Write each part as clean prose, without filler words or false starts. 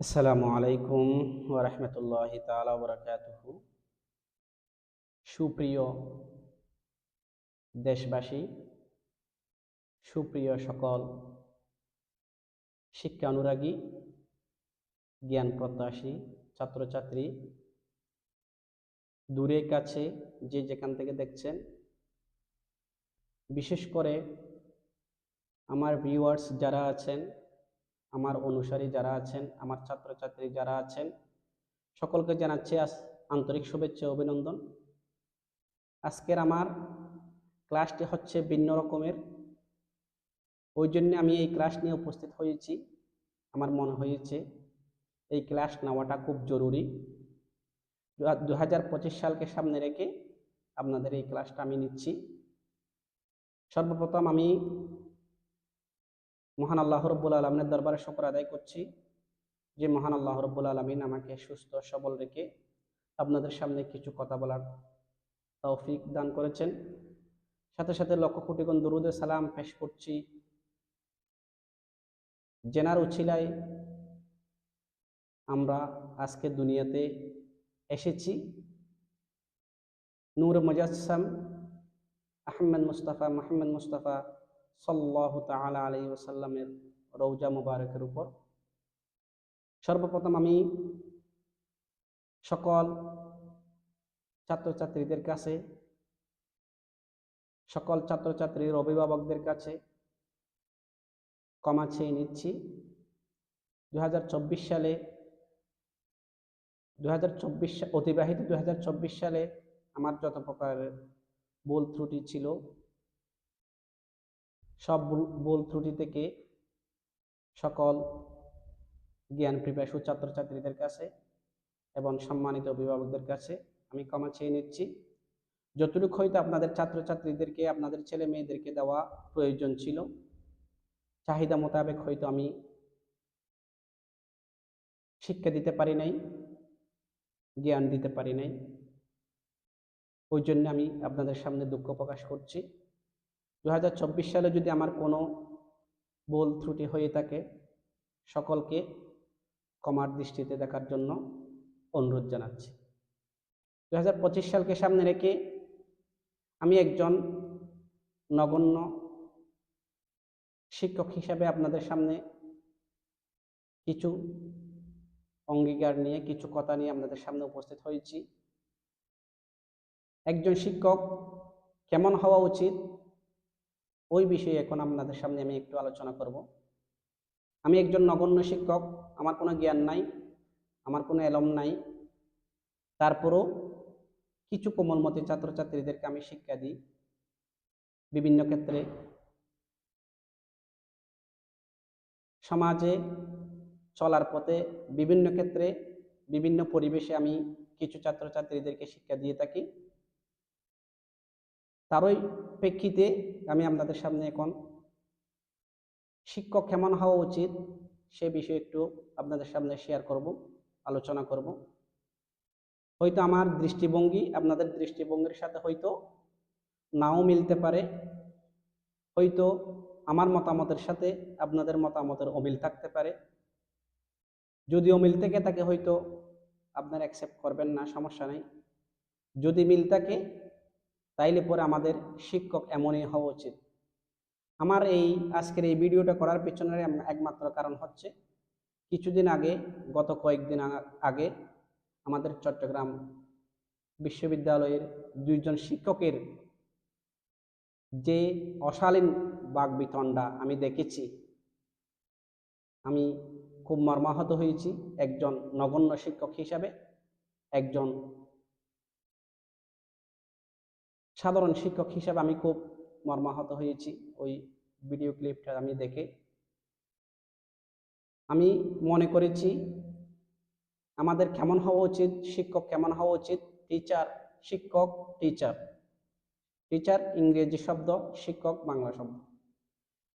আসসালামু আলাইকুম ওয়া রাহমাতুল্লাহি তাআলা ওয়া বারাকাতুহু। সুপ্রিয় দেশবাসী, সুপ্রিয় সকল শিক্ষা অনুরাগী, জ্ঞান প্রত্যাশী ছাত্রছাত্রী, দূরে কাছে যে যেখান থেকে দেখছেন, বিশেষ করে আমার ভিউয়ার্স যারা আছেন, আমার অনুসারী যারা আছেন, আমার ছাত্রছাত্রী যারা আছেন, সকলকে জানাচ্ছি আন্তরিক শুভেচ্ছা ও অভিনন্দন। আজকের আমার ক্লাসটি হচ্ছে ভিন্ন রকমের, ওই জন্য আমি এই ক্লাস নিয়ে উপস্থিত হয়েছি। আমার মনে হয়েছে এই ক্লাস নেওয়াটা খুব জরুরি। 2025 সালকে সামনে রেখে আপনাদের এই ক্লাসটা আমি নিচ্ছি। সর্বপ্রথম আমি মহান আল্লাহ রব্বুল আলমিনের দরবারে শুকর আদায় করছি যে মহান আল্লাহ রব্বুল আলমিন আমাকে সুস্থ সবল রেখে আপনাদের সামনে কিছু কথা বলার তৌফিক দান করেছেন। সাথে সাথে লক্ষ কোটি গুণ দরুদ সালাম পেশ করছি জেনার উছিলায় আমরা আজকে দুনিয়াতে এসেছি। নূর মুজাসসাম মোহাম্মদ মুস্তাফা সাল্লাল্লাহু তাআলা আলাইহি ওয়াসাল্লামের রওজা মুবারকের উপর। সর্বপ্রথম আমি সকল ছাত্রছাত্রীদের কাছে, সকল ছাত্রছাত্রীর অভিভাবকদের কাছে ক্ষমা চেয়ে নিচ্ছি। 2024 সালে অতিবাহিত 2024 সালে আমার যত প্রকার ভুল ত্রুটি ছিল, সব ভুল ত্রুটি থেকে সকল জ্ঞান পিপাসু ছাত্রছাত্রীদের কাছে এবং সম্মানিত অভিভাবকদের কাছে আমি ক্ষমা চেয়ে নিচ্ছি। যতটুকু হয়তো আপনাদের ছাত্রছাত্রীদেরকে, আপনাদের ছেলে মেয়েদেরকে দেওয়া প্রয়োজন ছিল, চাহিদা মোতাবেক হয়তো আমি শিক্ষা দিতে পারি নাই, জ্ঞান দিতে পারি নাই, ওই জন্য আমি আপনাদের সামনে দুঃখ প্রকাশ করছি। 2024 সালে যদি আমার কোনো ভুল ত্রুটি হয়ে থাকে, সকলকে ক্ষমার দৃষ্টিতে দেখার জন্য অনুরোধ জানাচ্ছি। 2025 সালকে সামনে রেখে আমি একজন নগণ্য শিক্ষক হিসাবে আপনাদের সামনে কিছু অঙ্গীকার নিয়ে, কিছু কথা নিয়ে আপনাদের সামনে উপস্থিত হয়েছি। একজন শিক্ষক কেমন হওয়া উচিত ওই বিষয়ে এখন আপনাদের সামনে আমি একটু আলোচনা করব। আমি একজন নগণ্য শিক্ষক, আমার কোনো জ্ঞান নাই, আমার কোনো এলম নাই, তারপরও কিছু কোমলমতি ছাত্রছাত্রীদেরকে আমি শিক্ষা দিই। বিভিন্ন ক্ষেত্রে সমাজে চলার পথে, বিভিন্ন ক্ষেত্রে, বিভিন্ন পরিবেশে আমি কিছু ছাত্রছাত্রীদেরকে শিক্ষা দিয়ে থাকি। তারই প্রেক্ষিতে আমি আপনাদের সামনে এখন শিক্ষক কেমন হওয়া উচিত সে বিষয়ে একটু আপনাদের সামনে শেয়ার করব, আলোচনা করব। হয়তো আমার দৃষ্টিভঙ্গি আপনাদের দৃষ্টিভঙ্গির সাথে হয়তো নাও মিলতে পারে, হয়তো আমার মতামতের সাথে আপনাদের মতামতের অমিল থাকতে পারে। যদি অমিল থেকে থাকে হয়তো আপনারা অ্যাকসেপ্ট করবেন না, সমস্যা নেই। যদি মিল থাকে তাইলে পরে আমাদের শিক্ষক এমনই হওয়া উচিত। আমার এই আজকের এই ভিডিওটা করার পেছনের একমাত্র কারণ হচ্ছে, কিছুদিন আগে, গত কয়েকদিন আগে আমাদের চট্টগ্রাম বিশ্ববিদ্যালয়ের দুইজন শিক্ষকের যে অশালীন বাকবিতণ্ডা আমি দেখেছি, আমি খুব মর্মাহত হয়েছি। একজন নগণ্য শিক্ষক হিসাবে, একজন সাধারণ শিক্ষক হিসাবে আমি খুব মর্মাহত হয়েছি ওই ভিডিও ক্লিপটা আমি দেখে। আমি মনে করেছি আমাদের কেমন হওয়া উচিত, শিক্ষক কেমন হওয়া উচিত। টিচার, শিক্ষক, টিচার। টিচার ইংরেজি শব্দ, শিক্ষক বাংলা শব্দ।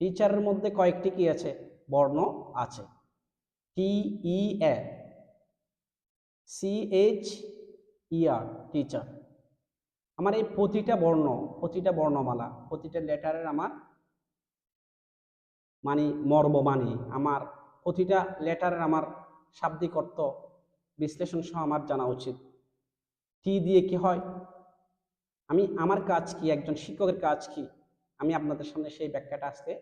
টিচারের মধ্যে কয়েকটি কি আছে? বর্ণ আছে। TEA, CHER, teacher. আমার এই প্রতিটা বর্ণমালা, প্রতিটা লেটারের আমার মানে মর্ম, মানে আমার প্রতিটা লেটারের আমার শাব্দিক অর্থ বিশ্লেষণ সহ আমার জানা উচিত। টি দিয়ে কি হয়, আমার কাজ কি, একজন শিক্ষকের কাজ কি, আমি আপনাদের সামনে সেই ব্যাখ্যাটা আজকে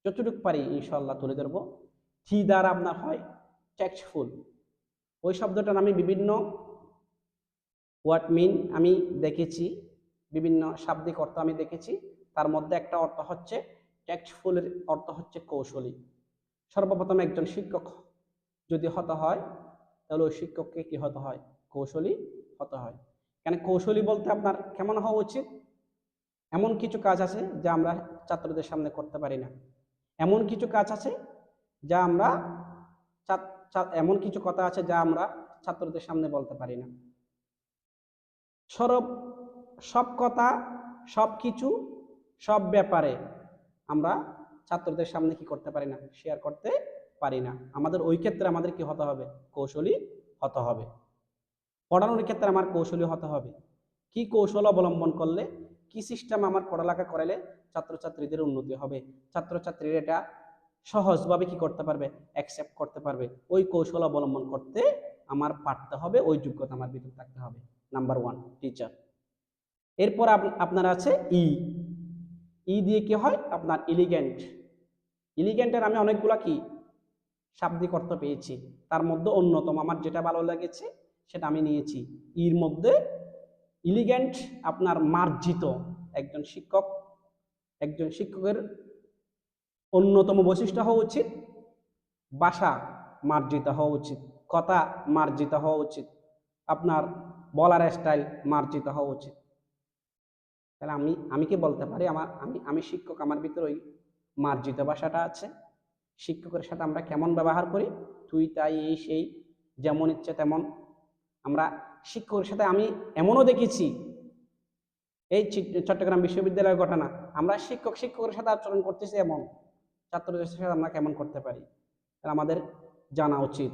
যতটুকু পারি ইনশাআল্লাহ তুলে ধরবো। টি দ্বারা আপনার হয় ট্যাক্টফুল। ওই শব্দটার আমি বিভিন্ন ওয়ার্ড মিন আমি দেখেছি, বিভিন্ন শাব্দিক অর্থ আমি দেখেছি। তার মধ্যে একটা অর্থ হচ্ছে ট্যাক্টফুলের অর্থ হচ্ছে কৌশলী। সর্বপ্রথম একজন শিক্ষক যদি হতে হয় তাহলে ওই শিক্ষককে কি হতে হয়, কৌশলী হতে হয়। কেন কৌশলী বলতে আপনার কেমন হওয়া উচিত, এমন কিছু কাজ আছে যা আমরা ছাত্রদের সামনে করতে পারি না, এমন কিছু কাজ আছে যা আমরা এমন কিছু কথা আছে যা আমরা ছাত্রদের সামনে বলতে পারি না। সব কথা, সব কিছু, সব ব্যাপারে আমরা ছাত্রদের সামনে কি করতে পারি না, শেয়ার করতে পারি না। আমাদের ওই ক্ষেত্রে আমাদের কি হতে হবে, কৌশলী হতে হবে। পড়ানোর ক্ষেত্রে আমার কৌশলী হতে হবে। কি কৌশল অবলম্বন করলে, কি সিস্টেম আমার পড়ালেখা করালে ছাত্রছাত্রীদের উন্নতি হবে, ছাত্রছাত্রীরা এটা সহজভাবে কি করতে পারবে, অ্যাকসেপ্ট করতে পারবে, ওই কৌশল অবলম্বন করতে আমার পারতে হবে, ওই যোগ্যতা আমার ভিতরে থাকতে হবে। Number 1 teacher. এরপর আপনার আছে ই দিয়ে কি হয় আপনার এলিগেন্ট। এলিগেন্টের আমি অনেকগুলা কি শাব্দিক অর্থ পেয়েছি, তার মধ্যে অন্যতম আমার যেটা ভালো লেগেছে সেটা আমি নিয়েছি। ইর মধ্যে এলিগেন্ট আপনার মার্জিত। একজন শিক্ষকের অন্যতম বৈশিষ্ট্য হওয়া উচিত ভাষা মার্জিত হওয়া উচিত, কথা মার্জিত হওয়া উচিত, আপনার বলার স্টাইল মার্জিত হওয়া উচিত। তাহলে আমি কি বলতে পারি, আমি শিক্ষক, আমার ভিতরে ওই মার্জিত ভাষাটা আছে। শিক্ষকের সাথে আমরা কেমন ব্যবহার করি, তুই তাই এই সেই, যেমন ইচ্ছে তেমন। আমরা শিক্ষকের সাথে আমি এমনও দেখেছি, এই চট্টগ্রাম বিশ্ববিদ্যালয়ের ঘটনা, আমরা শিক্ষকের সাথে আচরণ করতেছি এমন, ছাত্রদের সাথে আমরা কেমন করতে পারি আমাদের জানা উচিত।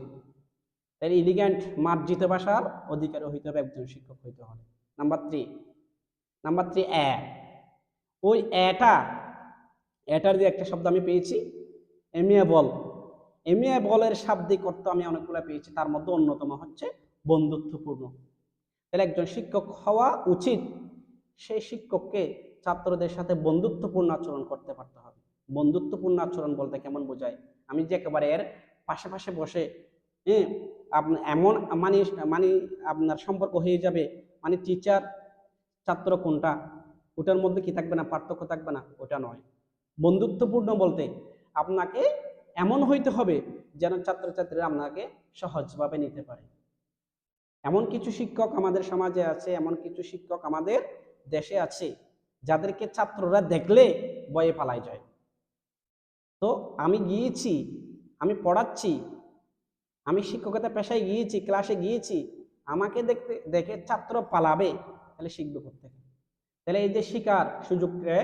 তাই এলিগেন্ট মার্জিত ভাষার অধিকারী হইতে হবে, একজন শিক্ষক হইতে হবে। নাম্বার 3 ওই এটার দিয়ে একটা শব্দ আমি পেয়েছি এমিয়েবলের শাব্দিক অর্থ আমি অনেকগুলো পেয়েছি, তার মধ্যে অন্যতম হচ্ছে বন্ধুত্বপূর্ণ। তাহলে একজন শিক্ষক হওয়া উচিত সেই শিক্ষককে ছাত্রদের সাথে বন্ধুত্বপূর্ণ আচরণ করতে পারতে হবে। বন্ধুত্বপূর্ণ আচরণ বলতে কেমন বোঝায়, আমি যে একেবারে এর পাশে বসে এমন মানে আপনার সম্পর্ক হয়ে যাবে, মানে টিচার ছাত্র কোনটা, ওটার মধ্যে কি থাকবে না, পার্থক্য থাকবে না, ওটা নয়। বন্ধুত্বপূর্ণ বলতে আপনাকে এমন হইতে হবে যেন ছাত্রছাত্রীরা আপনাকে সহজভাবে নিতে পারে। এমন কিছু শিক্ষক আমাদের সমাজে আছে, এমন কিছু শিক্ষক আমাদের দেশে আছে যাদেরকে ছাত্ররা দেখলে ভয়ে পালাই যায়। তো আমি গিয়েছি, আমি পড়াচ্ছি, আমি শিক্ষকতা পেশায় গিয়েছি, ক্লাসে গিয়েছি, আমাকে দেখে ছাত্র পালাবে, তাহলে শিখবে কোত্থেকে? তাহলে এই যে শিকার সুযোগকে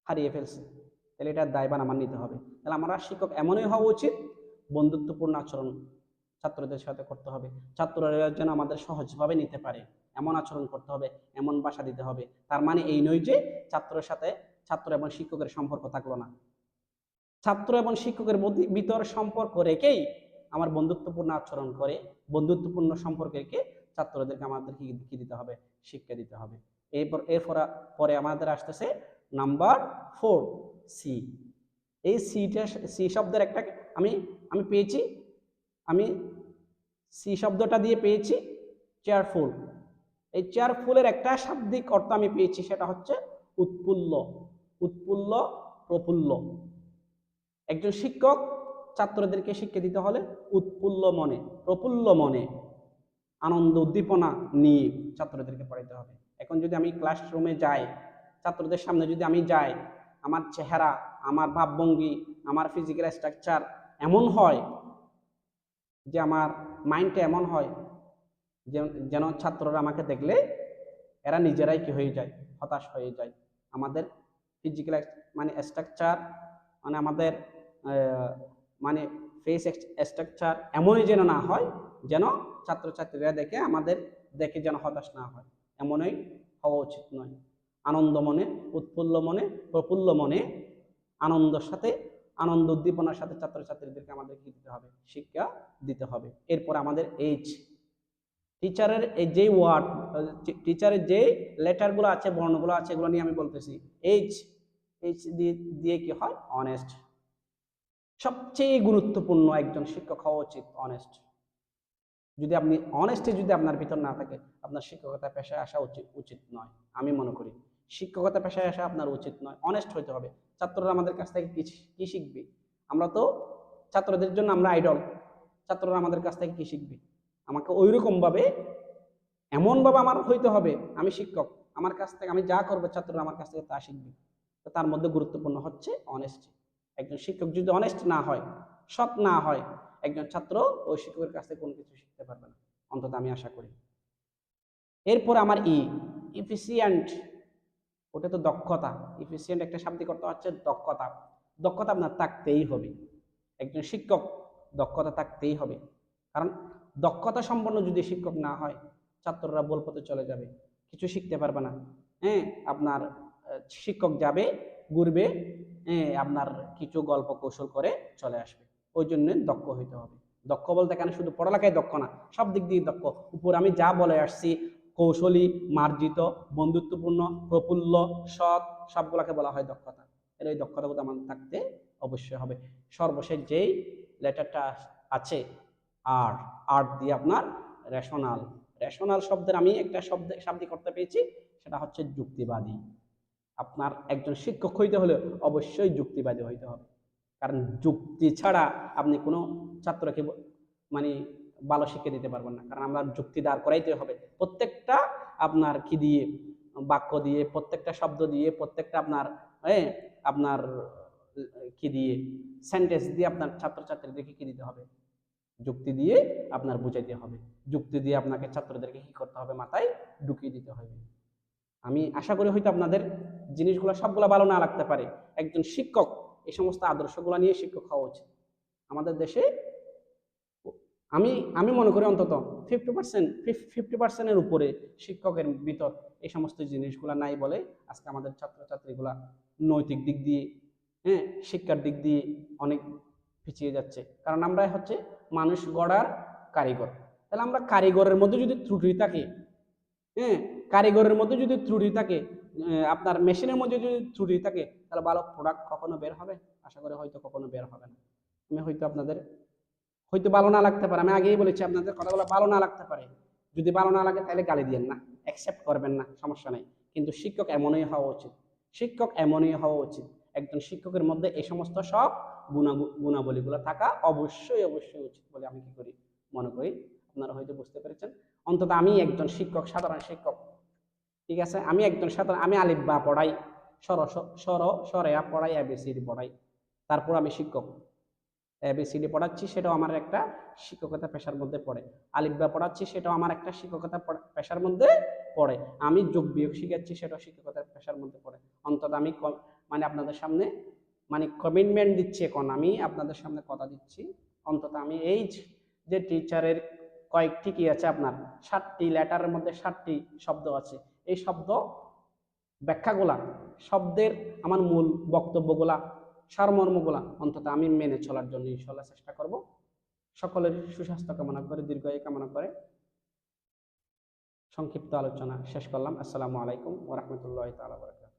হারিয়ে ফেলছে, তাহলে এটার দায়ভার আমার নিতে হবে। তাহলে আমরা শিক্ষক এমনই হওয়া উচিত, বন্ধুত্বপূর্ণ আচরণ ছাত্রদের সাথে করতে হবে, ছাত্ররা যেন আমাদের সহজভাবে নিতে পারে, এমন আচরণ করতে হবে, এমন ভাষা দিতে হবে। তার মানে এই নয় যে ছাত্রের সাথে ছাত্র এবং শিক্ষকের সম্পর্ক থাকলো না, ছাত্র এবং শিক্ষকের ভিতর সম্পর্ক রেখেই আমার বন্ধুত্বপূর্ণ আচরণ করে, বন্ধুত্বপূর্ণ সম্পর্ক রেখে ছাত্রদেরকে আমাদের কি দিতে হবে, শিক্ষা দিতে হবে। পরে আমাদের আসতেছে নাম্বার 4 সি। এই সি শব্দের একটা আমি পেয়েছি, আমি সি শব্দটা দিয়ে পেয়েছি চেয়ারফুল। এই চেয়ারফুলের একটা শাব্দিক অর্থ আমি পেয়েছি, সেটা হচ্ছে উৎফুল্ল, প্রফুল্ল। একজন শিক্ষক ছাত্রদেরকে শিক্ষা দিতে হলে উৎফুল্ল মনে, প্রফুল্ল মনে, আনন্দ উদ্দীপনা নিয়ে ছাত্রদেরকে পড়াইতে হবে। এখন যদি আমি ক্লাসরুমে যাই, ছাত্রদের সামনে যদি আমি যাই, আমার চেহারা, আমার ভাবভঙ্গি, আমার ফিজিক্যাল স্ট্রাকচার এমন হয় যে আমার মাইন্ডটা এমন হয় যেন ছাত্ররা আমাকে দেখলে এরা নিজেরাই কি হয়ে যায়, হতাশ হয়ে যায়। আমাদের ফিজিক্যাল মানে স্ট্রাকচার, মানে আমাদের মানে ফেস স্ট্রাকচার এমনই যেন না হয় যেন ছাত্রছাত্রীরা দেখে যেন হতাশ না হয়, এমনই হওয়া উচিত নয়। আনন্দ মনে, উৎফুল্ল মনে, প্রফুল্ল মনে, আনন্দের সাথে আনন্দ উদ্দীপনার সাথে ছাত্রছাত্রীদেরকে আমাদের কি দিতে হবে, শিক্ষা দিতে হবে। এরপর আমাদের এইচ, টিচারের এই যে ওয়ার্ড, টিচারের যে লেটারগুলো আছে, বর্ণগুলো আছে, এগুলো নিয়ে আমি বলতেছি। এইচ, এইচ দিয়ে কি হয়, অনেস্ট। সবচেয়ে গুরুত্বপূর্ণ একজন শিক্ষক হওয়া উচিত অনেস্ট। যদি আপনি অনেস্টি যদি আপনার ভিতর না থাকে, আপনার শিক্ষকতা পেশায় আসা উচিত নয়। আমি মনে করি শিক্ষকতা পেশায় আসা আপনার উচিত নয়, অনেস্ট হইতে হবে। ছাত্ররা আমাদের কাছ থেকে কি শিখবে? আমরা তো ছাত্রদের জন্য আমরা আইডল। ছাত্ররা আমাদের কাছ থেকে কি শিখবে? আমাকে ওইরকম ভাবে, এমনভাবে আমার হইতে হবে, আমি শিক্ষক, আমার কাছ থেকে আমি যা করবো ছাত্ররা আমার কাছ থেকে তা শিখবে। তো তার মধ্যে গুরুত্বপূর্ণ হচ্ছে অনেস্টি। একজন শিক্ষক যদি অনেস্ট না হয়, সৎ না হয়, একজন ছাত্র ওই শিক্ষকের কাছ থেকে কোনো কিছু শিখতে পারবে না, অন্তত আমি আশা করি। এরপর আমার ইফিসিয়েন্ট, ওটা তো দক্ষতা। ইফিসিয়েন্ট একটা শাব্দিক অর্থ হচ্ছে দক্ষতা। দক্ষতা আপনার থাকতেই হবে। একজন শিক্ষক দক্ষতা থাকতেই হবে, কারণ দক্ষতা সম্পন্ন যদি শিক্ষক না হয়, ছাত্ররা ভুল পথে চলে যাবে, কিছু শিখতে পারবে না। হ্যাঁ, আপনার শিক্ষক যাবে, ঘুরবে, আপনার কিছু গল্প কৌশল করে চলে আসবে। ওই জন্য দক্ষ হইতে হবে। দক্ষ বলতে এখানে শুধু পড়ালেখায় দক্ষ না, সব দিক দিয়ে দক্ষ। উপর আমি যা বলে আসছি, কৌশলী, মার্জিত, বন্ধুত্বপূর্ণ, প্রফুল্ল, সৎ, সবগুলোকে বলা হয় দক্ষতা। এর এই দক্ষতাগুলো আমাদের থাকতে অবশ্যই হবে। সর্বশেষ যেই লেটারটা আছে আর, আর দিয়ে আপনার রেশনাল। রেশনাল শব্দের আমি একটা শাব্দিক অর্থ পেয়েছি, সেটা হচ্ছে যুক্তিবাদী। আপনার একজন শিক্ষক হইতে হলে অবশ্যই যুক্তিবাদী হইতে হবে, কারণ যুক্তি ছাড়া আপনি কোনো ছাত্রকে মানে ভালো শিক্ষা দিতে পারবেন না। কারণ আমরা যুক্তি দাঁড় করাইতে হবে, প্রত্যেকটা আপনার কি দিয়ে, বাক্য দিয়ে, প্রত্যেকটা শব্দ দিয়ে, প্রত্যেকটা আপনার আপনার কি দিয়ে, সেন্টেন্স দিয়ে আপনার ছাত্রছাত্রীদেরকে কি দিতে হবে, যুক্তি দিয়ে আপনার বুঝাইতে হবে। যুক্তি দিয়ে আপনাকে ছাত্রদেরকে কি করতে হবে, মাথায় ঢুকিয়ে দিতে হবে। আমি আশা করি হয়তো আপনাদের জিনিসগুলো সবগুলো ভালো না লাগতে পারে। একজন শিক্ষক এই সমস্ত আদর্শগুলো নিয়ে শিক্ষক হওয়া উচিত। আমাদের দেশে আমি আমি মনে করি অন্তত 50% উপরে শিক্ষকের ভিতর এই সমস্ত জিনিসগুলো নাই বলে আজকে আমাদের ছাত্রছাত্রীগুলা নৈতিক দিক দিয়ে, শিক্ষার দিক দিয়ে অনেক পিছিয়ে যাচ্ছে। কারণ আমরা হচ্ছে মানুষ গড়ার কারিগর। তাহলে আমরা কারিগরের মধ্যে যদি ত্রুটি থাকে, কারিগরের মধ্যে যদি ত্রুটি থাকে, আপনার মেশিনের মধ্যে যদি ত্রুটি থাকে, তাহলে ভালো প্রোডাক্ট কখনো বের হবে? আশা করি হয়তো কখনো বের হবে না। আমি হয়তো আপনাদের হয়তো ভালো না লাগতে পারে, আমি আগেই বলেছি আপনাদের কথাগুলো ভালো না লাগতে পারে। যদি ভালো না লাগে তাহলে গালি দিয়েন না, অ্যাকসেপ্ট করবেন না, সমস্যা নেই। কিন্তু শিক্ষক এমনই হওয়া উচিত, শিক্ষক এমনই হওয়া উচিত। একজন শিক্ষকের মধ্যে এই সমস্ত সব গুণাবলীগুলো থাকা অবশ্যই অবশ্যই উচিত বলে আমি কি করি, মনে করি। আপনারা হয়তো বুঝতে পেরেছেন। অন্তত আমি একজন শিক্ষক, সাধারণ শিক্ষক, ঠিক আছে, আমি একজন সাধারণ, আমি আলিফ বা পড়াই, সরেয়া পড়াই, এবিসিডি পড়াই, তারপর আমি শিক্ষক। এবিসিডি পড়াচ্ছি, সেটাও আমার একটা শিক্ষকতা পেশার মধ্যে পড়ে। আলিফ বা পড়াচ্ছি, সেটাও আমার একটা শিক্ষকতা পেশার মধ্যে পড়ে। আমি যোগ বিয়োগ শিখাচ্ছি, সেটাও শিক্ষকতার পেশার মধ্যে পড়ে। অন্তত আমি মানে আপনাদের সামনে মানে কমিটমেন্ট দিচ্ছি, এখন আমি আপনাদের সামনে কথা দিচ্ছি, অন্তত আমি এই যে টিচারের কয়েকটি কি আছে আপনার 7টি লেটারের মধ্যে 7টি শব্দ আছে, এই শব্দ ব্যাখ্যাগুলা, শব্দের আমার মূল বক্তব্যগুলা, সারমর্মগুলা অন্তত আমি মেনে চলার জন্য ইনশাআল্লাহ চেষ্টা করব। সকলের সুস্বাস্থ্য কামনা করে, দীর্ঘায়ু কামনা করে সংক্ষিপ্ত আলোচনা শেষ করলাম। আসসালামু আলাইকুম ওয়া রাহমাতুল্লাহি তাআলা ওয়া বারাকাতুহু।